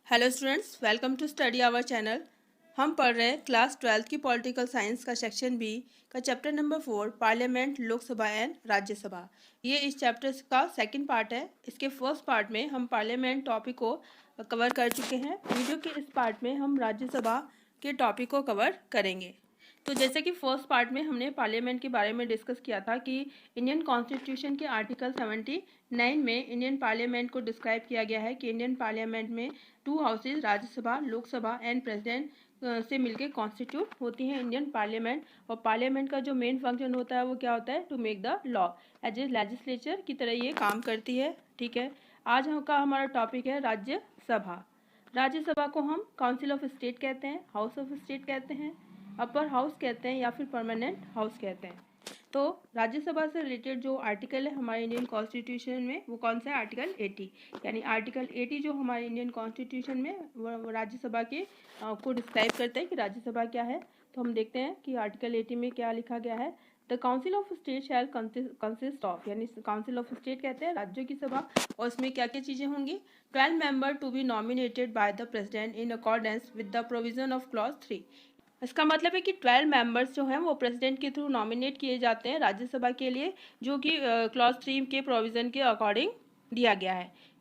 Hello students, welcome to study hour channel. हम पढ़ रहे हैं क्लास 12th की पॉलिटिकल साइंस का सेक्शन बी का chapter number 4 parliament, Lok Sabha and Rajya Sabha. ये इस चैप्टर का सेकंड पार्ट है। इसके फर्स्ट पार्ट में हम पार्लियामेंट टॉपिक को कवर कर चुके हैं। वीडियो के इस पार्ट में हम राज्यसभा के टॉपिक को कवर करेंगे। तो जैसे कि फर्स्ट पार्ट में हमने पार्लियामेंट के बारे में डिस्कस किया था कि इंडियन कॉन्स्टिट्यूशन के आर्टिकल 79 में इंडियन पार्लियामेंट को डिस्क्राइब किया गया है कि इंडियन पार्लियामेंट में 2 houses, Rajya Sabha, Lok Sabha and president से मिलकर कॉन्स्टिट्यूट होती है इंडियन पार्लियामेंट। और पार्लियामेंट का जो मेन फंक्शन होता है वो क्या होता है? To make the law. As a legislature की तरह ये काम करती है। ठीक है, आज का हमारा टॉपिक है राज्यसभा। राज्यसभा को हम काउंसिल ऑफ स्टेट कहते हैं, हाउस ऑफ स्टेट कहते हैं, अपर हाउस कहते हैं या फिर परमानेंट हाउस कहते हैं। तो राज्यसभा से रिलेटेड जो आर्टिकल है हमारे इंडियन कॉन्स्टिट्यूशन में वो कौन सा है? आर्टिकल 80। यानी आर्टिकल 80 जो हमारे इंडियन कॉन्स्टिट्यूशन में वो राज्यसभा के को डिस्क्राइब करता है कि राज्यसभा क्या है। तो हम देखते हैं कि आर्टिकल 80 में क्या लिखा गया है। The council of state shall consist of, यानी काउंसिल ऑफ स्टेट कहते हैं राज्यों की सभा, और इसमें क्या क्या चीज़ें होंगी? 12 member to be nominated by the president in accordance with the provision of clause 3। इसका मतलब है कि 12 मेंबर्स जो हैं वो प्रेसिडेंट के थ्रू नॉमिनेट किए जाते हैं राज्यसभा के लिए, जो कि क्लॉज 3 के प्रोविज़न के अकॉर्डिंग दिया गया है।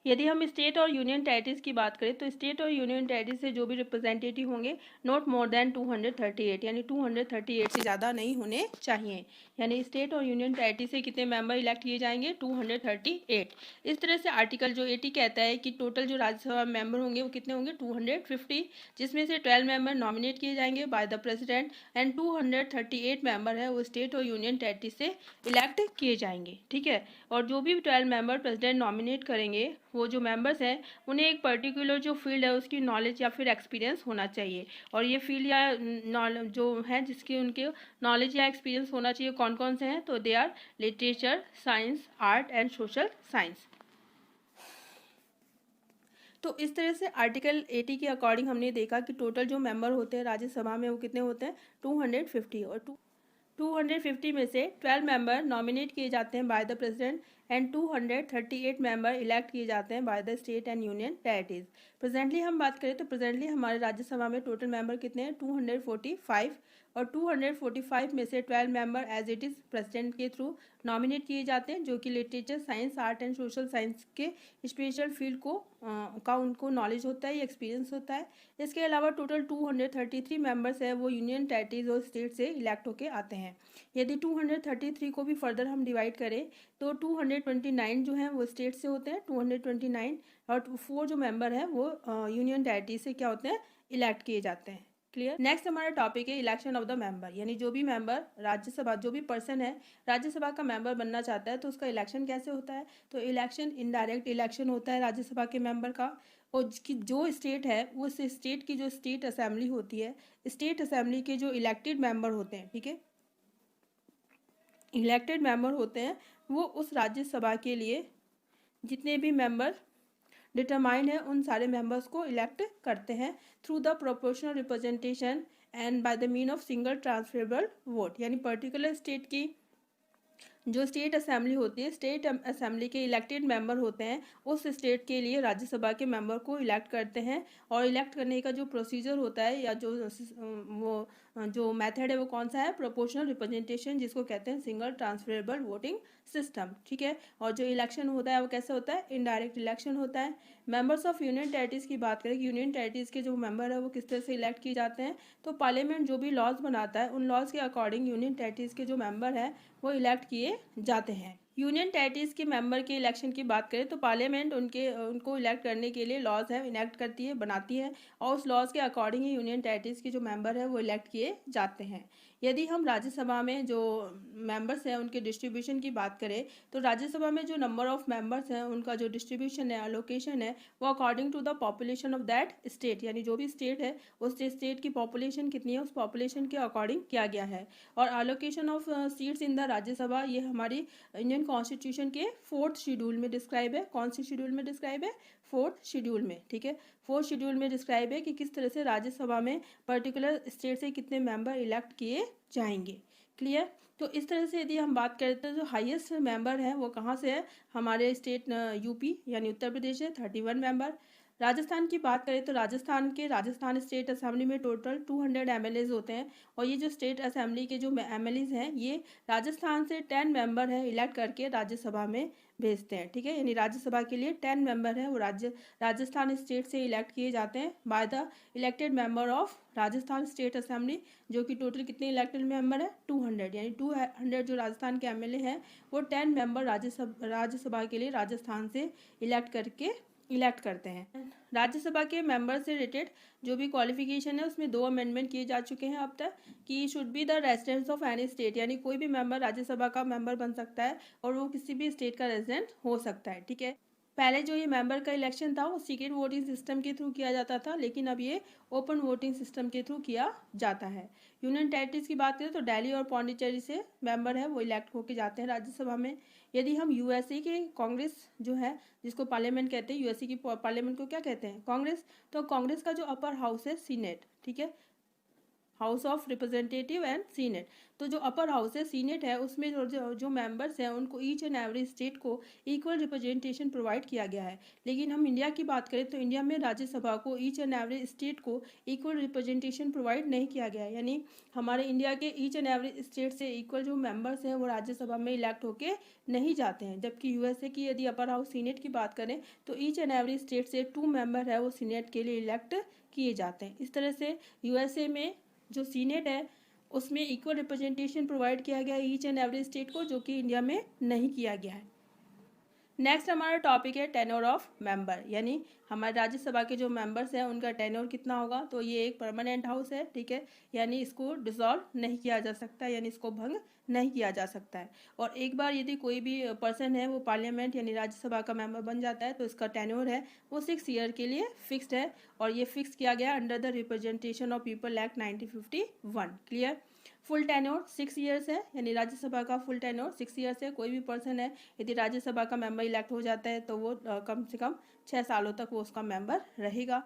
यदि हम स्टेट और यूनियन टेरिटरीज की बात करें तो स्टेट और यूनियन टेरिटरीज से जो भी रिप्रेजेंटेटिव होंगे नॉट मोर देन 238, यानी 238 से ज़्यादा नहीं होने चाहिए। यानी स्टेट और यूनियन टेरिटरी से कितने मेंबर इलेक्ट किए जाएंगे? 238। इस तरह से आर्टिकल जो 80 कहता है कि टोटल जो राज्यसभा मेंबर होंगे वो कितने होंगे? 250, जिसमें से 12 मेंबर नॉमिनेट किए जाएंगे bye the president and 238 member है वो स्टेट और यूनियन टेरिटरी से इलेक्ट किए जाएंगे। ठीक है, और जो भी 12 मेंबर प्रेसिडेंट नॉमिनेट करेंगे वो जो मेंबर्स हैं उन्हें एक पर्टिकुलर जो फील्ड है उसकी नॉलेज या फिर एक्सपीरियंस होना चाहिए। और ये फील्ड या नॉलेज जो है जिसकी उनके नॉलेज या एक्सपीरियंस होना चाहिए कौन कौन से हैं? तो they are literature, science, art and social science. तो इस तरह से आर्टिकल 80 के अकॉर्डिंग हमने देखा कि टोटल जो मेंबर होते हैं राज्यसभा में वो कितने होते हैं? 250। और 250 में से 12 मेंबर नॉमिनेट किए जाते हैं bye the president and 238 member elect किए जाते हैं by the state and union territories. Presently हम बात करें तो प्रेजेंटली हमारे राज्यसभा में टोटल मेंबर कितने हैं? 245। और 245 में से 12 member as it is president के थ्रू नॉमिनेट किए जाते हैं, जो कि literature, science, art and social science के स्पेशल फील्ड को का उनको नॉलेज होता है, एक्सपीरियंस होता है। इसके अलावा टोटल 233 मेंबर्स है वो यूनियन टेरिटरीज और स्टेट से इलेक्ट होकर आते हैं। यदि 233 को भी फर्दर हम डिवाइड करें तो 229 जो हैं वो स्टेट से होते हैं, 229, और 4 जो मेंबर हैं वो यूनियन टेरिटरी से क्या होते हैं? इलेक्ट किए जाते हैं। क्लियर। नेक्स्ट हमारा टॉपिक है इलेक्शन ऑफ द मेंबर, यानी जो भी मेंबर राज्यसभा, जो भी पर्सन है राज्यसभा का मेंबर बनना चाहता है तो उसका इलेक्शन कैसे होता है? तो इलेक्शन इनडायरेक्ट इलेक्शन होता है राज्यसभा के मेंबर का। और जिसकी जो स्टेट है उस स्टेट की जो स्टेट असेंबली होती है, स्टेट असेंबली के जो इलेक्टेड मेंबर होते हैं, ठीक है, इलेक्टेड मेंबर होते हैं, वो उस राज्यसभा के लिए जितने भी मेंबर डिटरमाइंड है उन सारे मेंबर्स को इलेक्ट करते हैं through the proportional representation and by the mean of single transferable vote. यानी पर्टिकुलर स्टेट की जो स्टेट असेंबली होती है, स्टेट असेंबली के इलेक्टेड मेंबर होते हैं, उस स्टेट के लिए राज्यसभा के मेंबर को इलेक्ट करते हैं। और इलेक्ट करने का जो प्रोसीजर होता है या जो वो जो मेथड है वो कौन सा है? प्रोपोर्शनल रिप्रेजेंटेशन, जिसको कहते हैं सिंगल ट्रांसफरेबल वोटिंग सिस्टम। ठीक है, और जो इलेक्शन होता है वो कैसे होता है? इनडायरेक्ट इलेक्शन होता है। मेंबर्स ऑफ यूनियन टेरिटरीज की बात करें कि यूनियन टेरिटरीज के जो मेंबर है वो किस तरह से इलेक्ट किए जाते हैं? तो पार्लियामेंट जो भी लॉज बनाता है उन लॉज के अकॉर्डिंग यूनियन टेरिटरीज के जो मेंबर है वो इलेक्ट किए जाते हैं। यूनियन टेरिटरीज के मेंबर के इलेक्शन की बात करें तो पार्लियामेंट उनको इलेक्ट करने के लिए लॉज है इनेक्ट करती है, बनाती है, और उस लॉज के अकॉर्डिंग ही यूनियन टेरिटरीज के जो मेंबर है वो इलेक्ट किए जाते हैं। यदि हम राज्यसभा में जो मेंबर्स हैं उनके डिस्ट्रीब्यूशन की बात करें तो राज्यसभा में जो नंबर ऑफ मेंबर्स हैं उनका जो डिस्ट्रीब्यूशन है, अलोकेशन है, वो according to the population of that state, यानी जो भी स्टेट है उस स्टेट की पॉपुलेशन कितनी है उस पॉपुलेशन के अकॉर्डिंग किया गया है। और allocation of seats in the Rajya Sabha ये हमारी इंडियन कॉन्स्टिट्यूशन के 4th शेड्यूल में डिस्क्राइब है। कौन सी शेड्यूल में डिस्क्राइब है? 4th शेड्यूल में। ठीक है, 4th शेड्यूल में डिस्क्राइब है कि किस तरह से राज्यसभा में पर्टिकुलर स्टेट से कितने मेंबर इलेक्ट किए जाएंगे। क्लियर। तो इस तरह से यदि हम बात करते हैं जो हाईएस्ट मेंबर है वो कहाँ से है? हमारे स्टेट यूपी यानी उत्तर प्रदेश है, 31 मेंबर। राजस्थान की बात करें तो राजस्थान के राजस्थान स्टेट असेंबली में टोटल 200 एमएलएज होते हैं और ये जो स्टेट असेंबली के जो एमएलएज हैं ये राजस्थान से 10 मेंबर है इलेक्ट करके राज्यसभा में भेजते हैं। ठीक है, यानी राज्यसभा के लिए 10 मेंबर है वो राजस्थान स्टेट से इलेक्ट किए जाते हैं by the elected member of Rajasthan state assembly, जो कि टोटल कितने इलेक्टेड मेंबर है 200, यानी 200 जो राजस्थान के एमएलए हैं वो 10 मेंबर राज्यसभा के लिए राजस्थान से इलेक्ट करते हैं। राज्यसभा के मेंबर से रिलेटेड जो भी क्वालिफिकेशन है उसमें 2 अमेंडमेंट किए जा चुके हैं अब तक कि should be the residents of any state, यानी कोई भी मेंबर राज्यसभा का मेंबर बन सकता है और वो किसी भी स्टेट का रेजिडेंट हो सकता है। ठीक है, पहले जो ये मेंबर का इलेक्शन था वो सीक्रेट वोटिंग सिस्टम के थ्रू किया जाता था, लेकिन अब ये ओपन वोटिंग सिस्टम के थ्रू किया जाता है। यूनियन टेरिटरीज की बात करें तो दिल्ली और पौंडीचेरी से मेंबर है वो इलेक्ट होके जाते हैं राज्यसभा में। यदि हम यूएसए के कांग्रेस जो है जिसको पार्लियामेंट कहते हैं, यूएसए की पार्लियामेंट को क्या कहते हैं, कांग्रेस, तो कांग्रेस का जो अपर हाउस है सीनेट, ठीक है, house of representative and senate, तो जो अपर हाउस है सीनेट है उसमें जो मेंबर्स हैं उनको ईच एंड एवरी स्टेट को इक्वल रिप्रेजेंटेशन प्रोवाइड किया गया है। लेकिन हम इंडिया की बात करें तो इंडिया में राज्यसभा को ईच एंड एवरी स्टेट को इक्वल रिप्रेजेंटेशन प्रोवाइड नहीं किया गया है, यानी हमारे इंडिया के ईच एंड एवरी स्टेट से इक्वल जो मेंबर्स हैं वो राज्यसभा में इलेक्ट होके नहीं जाते हैं। जबकि यूएसए की यदि अपर हाउस सीनेट की बात करें तो ईच एंड एवरी स्टेट से 2 मेंबर है वो सीनेट के लिए इलेक्ट किए जाते हैं। इस तरह से यूएसए में जो सीनेट है उसमें इक्वल रिप्रेजेंटेशन प्रोवाइड किया गया है ईच एंड एवरी स्टेट को, जो कि इंडिया में नहीं किया गया है। नेक्स्ट हमारा टॉपिक है टेन्योर ऑफ मेंबर, यानी हमारे राज्यसभा के जो मेंबर्स हैं उनका टेन्योर कितना होगा। तो ये एक परमानेंट हाउस है, ठीक है, यानी इसको डिसॉल्व नहीं किया जा सकता, यानी इसको भंग नहीं किया जा सकता है। और एक बार यदि कोई भी पर्सन है वो पार्लियामेंट यानी राज्यसभा का मेंबर बन जाता है तो इसका टेन्योर है वो 6 ईयर के लिए फिक्स्ड है और ये फिक्स किया गया under the representation of people act 1951। Clear, full tenure 6 years है, यानी राज्यसभा का फुल टेन्योर 6 ईयर्स है। कोई भी पर्सन है यदि राज्यसभा का मेंबर इलेक्ट हो जाता है तो वो कम से कम 6 सालों तक वो उसका मेंबर रहेगा।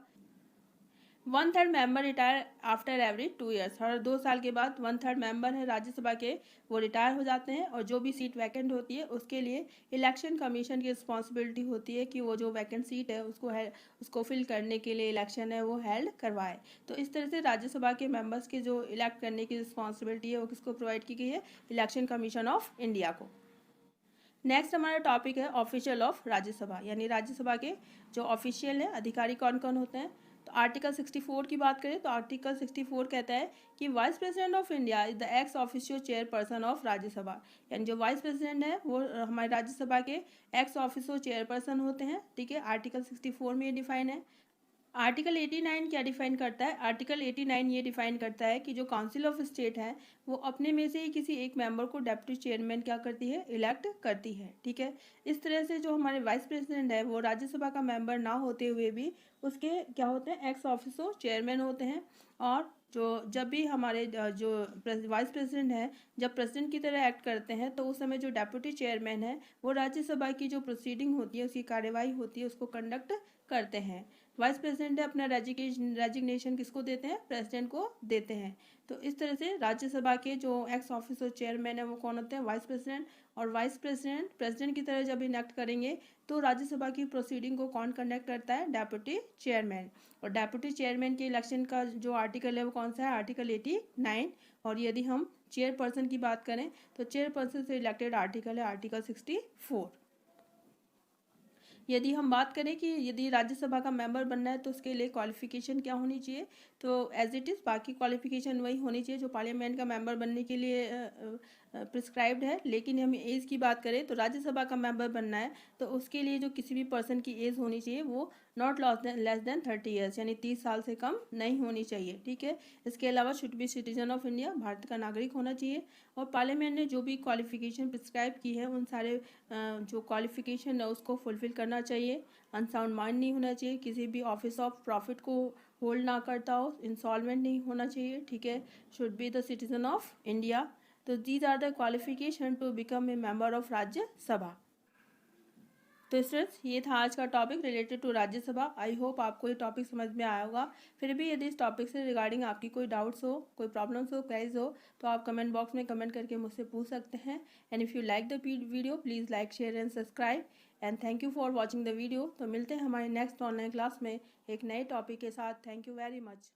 1/3 member retire after every 2 years, हर 2 साल के बाद 1/3 मेंबर है राज्यसभा के वो रिटायर हो जाते हैं और जो भी सीट वैकेंट होती है उसके लिए इलेक्शन कमीशन की रिस्पॉन्सिबिलिटी होती है कि वो जो वैकेंट सीट है उसको फिल करने के लिए इलेक्शन है वो हेल्ड करवाए। तो इस तरह से राज्यसभा के मेंबर्स के जो इलेक्ट करने की रिस्पॉन्सिबिलिटी है वो किसको प्रोवाइड की गई है, इलेक्शन कमीशन ऑफ इंडिया को। नेक्स्ट हमारा टॉपिक है ऑफिशियल ऑफ राज्यसभा, यानी राज्यसभा के जो ऑफिशियल है अधिकारी कौन कौन होते हैं। तो आर्टिकल 64 की बात करें तो आर्टिकल 64 कहता है कि vice president of India is the ex officio chairperson of Rajya Sabha, यानी जो वाइस प्रेसिडेंट है वो हमारे राज्यसभा के एक्स ऑफिशियो चेयरपर्सन होते हैं। ठीक है, आर्टिकल 64 में ये डिफाइन है। आर्टिकल 89 क्या डिफाइन करता है, आर्टिकल 89 ये डिफाइन करता है कि जो काउंसिल ऑफ स्टेट है वो अपने में से ही किसी एक मेंबर को डेप्यूटी चेयरमैन क्या करती है, इलेक्ट करती है। ठीक है, इस तरह से जो हमारे वाइस प्रेसिडेंट है वो राज्यसभा का मेंबर ना होते हुए भी उसके क्या होते हैं, एक्स ऑफिसो चेयरमैन होते हैं। और जब भी हमारे जो वाइस प्रेसिडेंट है जब प्रेसिडेंट की तरह एक्ट करते हैं तो उस समय जो डेप्यूटी चेयरमैन है वो राज्यसभा की जो प्रोसीडिंग होती है उसकी कार्यवाही होती है उसको कंडक्ट करते हैं। वाइस प्रेसिडेंट है अपना रेजिग्नेशन किसको देते हैं, प्रेसिडेंट को देते हैं। तो इस तरह से राज्यसभा के जो एक्स ऑफिसर चेयरमैन है वो कौन होते हैं, वाइस प्रेसिडेंट। और वाइस प्रेसिडेंट प्रेसिडेंट की तरह जब इनेक्ट करेंगे तो राज्यसभा की प्रोसीडिंग को कौन कंडक्ट करता है, डेप्यूटी चेयरमैन। और डेप्यूटी चेयरमैन के इलेक्शन का जो आर्टिकल है वो कौन सा है, आर्टिकल 89। और यदि हम चेयरपर्सन की बात करें तो चेयरपर्सन से इलेक्टेड आर्टिकल है आर्टिकल 64। यदि हम बात करें कि यदि राज्यसभा का मेंबर बनना है तो उसके लिए क्वालिफिकेशन क्या होनी चाहिए, तो एज इट इज़ बाकी क्वालिफिकेशन वही होनी चाहिए जो पार्लियामेंट का मेंबर बनने के लिए प्रिस्क्राइब्ड है। लेकिन हम एज की बात करें तो राज्यसभा का मेंबर बनना है तो उसके लिए जो किसी भी पर्सन की एज होनी चाहिए वो नॉट लेस देन 30 ईयर्स, यानी 30 साल से कम नहीं होनी चाहिए। ठीक है, इसके अलावा should be citizen of India, Bharat का नागरिक होना चाहिए। और पार्लियामेंट ने जो भी क्वालिफिकेशन प्रिस्क्राइब की है उन सारे जो क्वालिफिकेशन है उसको फुलफिल करना चाहिए। अनसाउंड माइंड नहीं होना चाहिए, किसी भी ऑफिस ऑफ प्रॉफिट को होल्ड ना करता हो, इंसॉल्वेंट नहीं होना चाहिए। ठीक है, should be the citizen of India. तो these are the qualification to become a member of Rajya Sabha. तो स्टूडेंट्स ये था आज का topic related to Rajya Sabha. I hope आपको ये टॉपिक समझ में आया होगा। फिर भी यदि इस टॉपिक से रिगार्डिंग आपकी कोई डाउट्स हो, कोई प्रॉब्लम्स हो, क्वेरीज हो तो आप कमेंट बॉक्स में कमेंट करके मुझसे पूछ सकते हैं। And if you like the video please like share and subscribe. And thank you for watching the video. तो मिलते हैं हमारे नेक्स्ट ऑनलाइन क्लास में एक नए टॉपिक के साथ। Thank you very much.